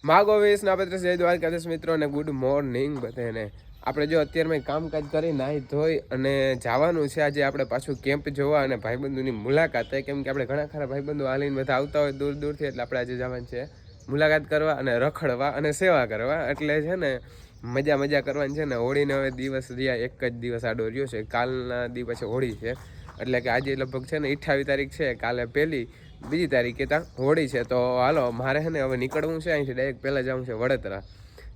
માગો વીસ ના પત્ર જય દ્વારકાધીશ મિત્રો અને ગુડ મોર્નિંગ બધાને। આપણે જો અત્યારમાં કામકાજ કરી નાહી ધોઈ અને જવાનું છે આજે આપણે પાછું કેમ્પ જોવા અને ભાઈબંધોની મુલાકાત, કેમ કે આપણે ઘણા ખરા ભાઈબંધો હાલીને બધા આવતા હોય દૂર દૂરથી, એટલે આપણે આજે જવાનું છે મુલાકાત કરવા અને રખડવા અને સેવા કરવા। એટલે છે ને મજા કરવાની છે ને। હોળીને હવે દિવસ રહ્યા, એક જ દિવસ આડો રહ્યો છે, કાલના દી પછી હોળી છે, એટલે કે આજે લગભગ છે ને 28 તારીખ છે, કાલે પહેલી બીજી તારીખે ત્યાં હોળી છે। તો હાલો મારે છે ને હવે નીકળવું છે અહીંથી, ડાયરેક્ટ પહેલાં જવું છે વડોદરા,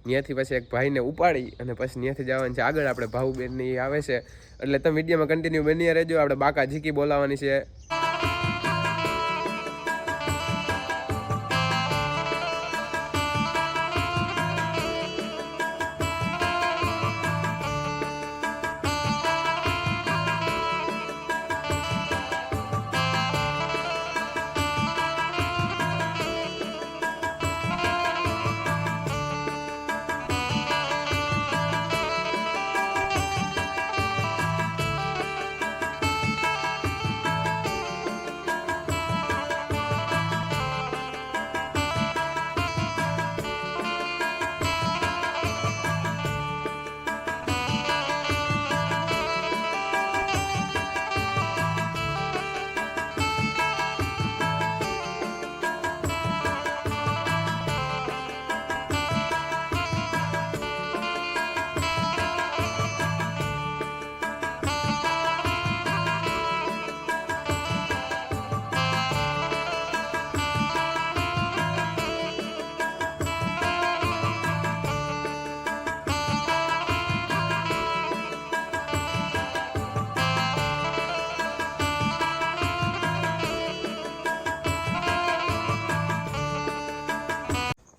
ત્યાંથી પછી એક ભાઈને ઉપાડી અને પછી ત્યાંથી જવાનું છે આગળ આપણે ભાઉબેનની આવે છે, એટલે તમે વિડીયોમાં કન્ટિન્યુ બની રહેજો। આપણે બાકા ઝીકી બોલાવવાની છે।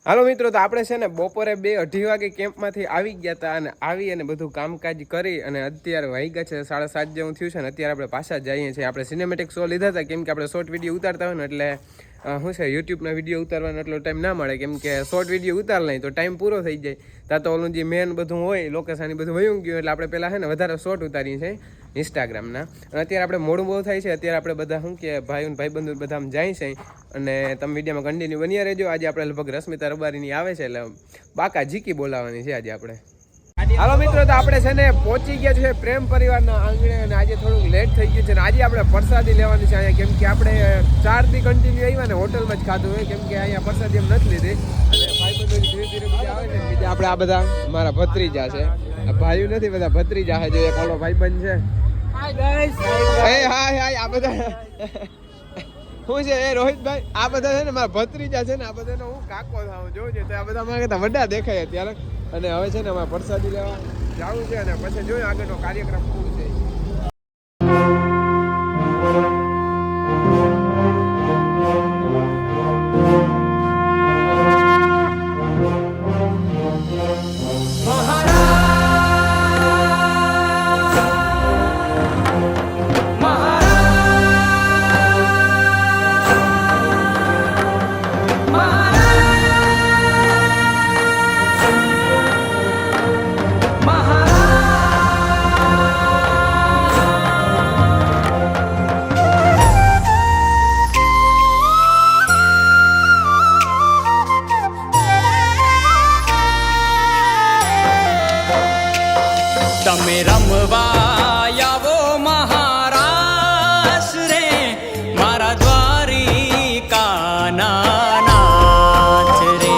હાલો મિત્રો, તો આપણે છે ને બપોરે 2-2:30 વાગે કેમ્પમાંથી આવી ગયા હતા અને આવી અને બધું કામકાજ કરી અને અત્યારે વાગ્યા છે 7:30 જેવું થયું છે ને અત્યારે આપણે પાછા જઈએ છીએ। આપણે સિનેમેટિક શો લીધા હતા, કેમ કે આપણે શોર્ટ વિડીયો ઉતારતા હોય ને એટલે શું છે યુટ્યુબના વિડીયો ઉતારવાનો એટલો ટાઈમ ના મળે, કેમ કે શોર્ટ વિડીયો ઉતાર લઈએ તો ટાઈમ પૂરો થઈ જાય, ત્યાં તો ઓલું જે મેન બધું હોય લોકેશન બધું વયું ગયું, એટલે આપણે પહેલાં છે ને વધારે શોર્ટ ઉતારીએ છીએ ઇન્સ્ટાગ્રામના। અને અત્યારે આપણે મોડું બહુ થાય છે, અત્યારે આપણે બધા શું કે ભાઈબંધુ બધા જાય છે અને તમે વિડીયોમાં કન્ટિન્યુ બન્યા રહેજો। આજે આપણે લગભગ રશ્મિતા રબારીની આવે છે, એટલે બાકા ઝીકી બોલાવવાની છે આજે આપણે। હાલો મિત્રો, તો આપણે છે ને પહોંચી ગયા છે પ્રેમ પરિવારના આંગણે અને આજે થોડુંક લેટ થઈ ગયું છે ને આજે આપણે પ્રસાદી લેવાની છે અહીંયા, કેમ કે આપણે 4 દી કન્ટિન્યુ આવ્યા ને હોટલમાં જ ખાધું હોય, કેમ કે અહીંયા પ્રસાદી એમ નથી લીધી અને ભાઈબંધોની ધીરે ધીરે બીજા આવે છે બીજા આપણે આ બધા મારા ભત્રીજા છે, આ ભાઈઓ નથી બધા ભત્રીજા છે, જો એક ઓલો ભાઈબંધ છે હાય આ બધા શું છે એ રોહિતભાઈ, આ બધા છે ને મારા ભત્રીજા છે ને, આ બધાનો હું કાકો થાઉં જોઉં તો આ બધા મારા કરતા વડા દેખાય અત્યારે। અને હવે છે ને અમારે પ્રસાદી લેવા જવું છે અને પછી જોઈએ આગળનો કાર્યક્રમ શું છે। તમે રમવા આવો મહારાસ રે મારા દ્વારિકાના નાથ રે,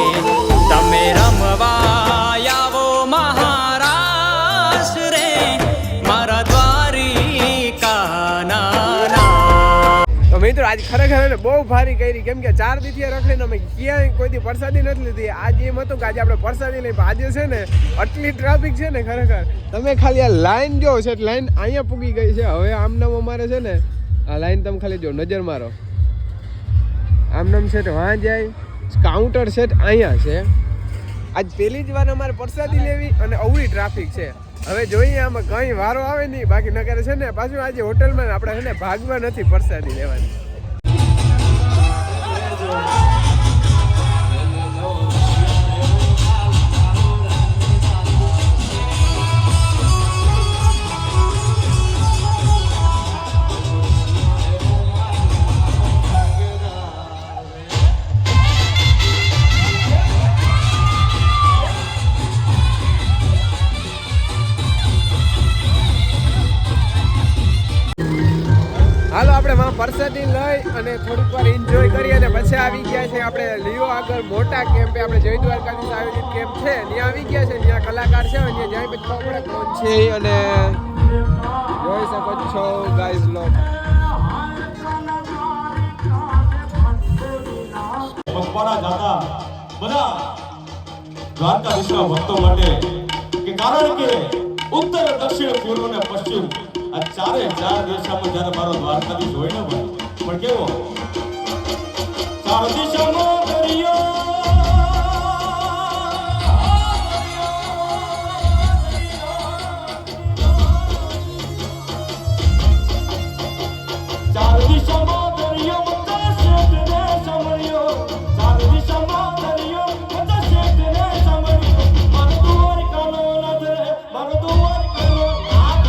તમે રમવા આવો મહારાસ રે મારા દ્વારિકાના નાથ। તો મિત્રો આજ ખરેખર ને બહુ ભારી કરી, કેમ કે 4 દીથી રખડીને અમે ક્યાંય કોઈ દી પ્રસાદી નથી લીધી। આજે એમ હતું કે આજે આપણે પ્રસાદી લઈ, આજે છે ને આટલી ટ્રાફિક છે ને ખરેખર તમે ખાલી આ લાઈન જો છે, લાઈન અહીંયા પૂગી ગઈ છે। હવે આમનામ અમારે છે ને આ લાઈન તમે ખાલી જો નજર મારો, આમનામ સેટ વાં જાય, કાઉન્ટર સેટ અહીંયા છે। આજ પહેલી જ વાર અમારે પ્રસાદી લેવી અને અવળી ટ્રાફિક છે। હવે જોઈએ આમાં કંઈ વારો આવે નહીં, બાકી ન કરે છે ને પાછું આજે હોટલમાં આપણે છે ને ભાગમાં નથી પ્રસાદી લેવાની। અને થોડીક વાર એન્જોય કરી અને પછી આવી ગયા છે આપણે લિયો આગળ મોટા કેમ્પે. આપણે જય દ્વારકાધીશ આયોજિત કેમ્પ છે ત્યાં આવી ગયા છે. ત્યાં કલાકાર છે અને જ્યાં પછી ખબર પડે કોણ છે અને જોઈ શકો છો ગાઈઝ લોક. પગપાળા જાતા બધા દ્વારકાધીશના ભક્તો માટે કે કારણ કે ઉત્તર દક્ષિણ પૂર્વ અને પશ્ચિમ આ ચારે ચાર દિશામાં જ્યારે મારો દ્વારકાધીશ હોય ને ભાઈ પણ કેવો ચાર દિશામાં દરિયો ચાર દિશામાં દરિયો બધા શેઠને સમર્યો ચાર દિશામાં દરિયો બધા શેઠને સમર્યો મારો દ્વારકાનો નાથ રે મારો દ્વારકાનો નાથ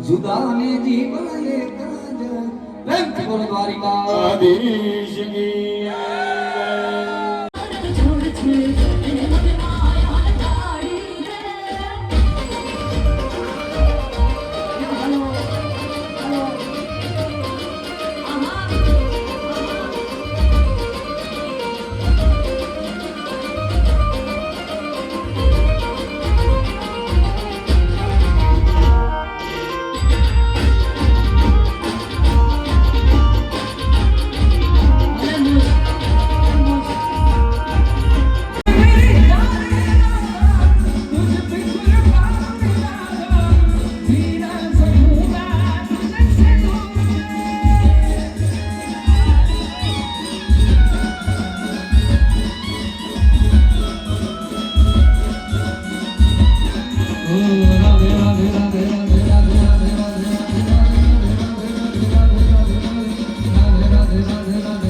जुदा ने जीवन लेकर द्वारिका આદિશ કી राधे राधे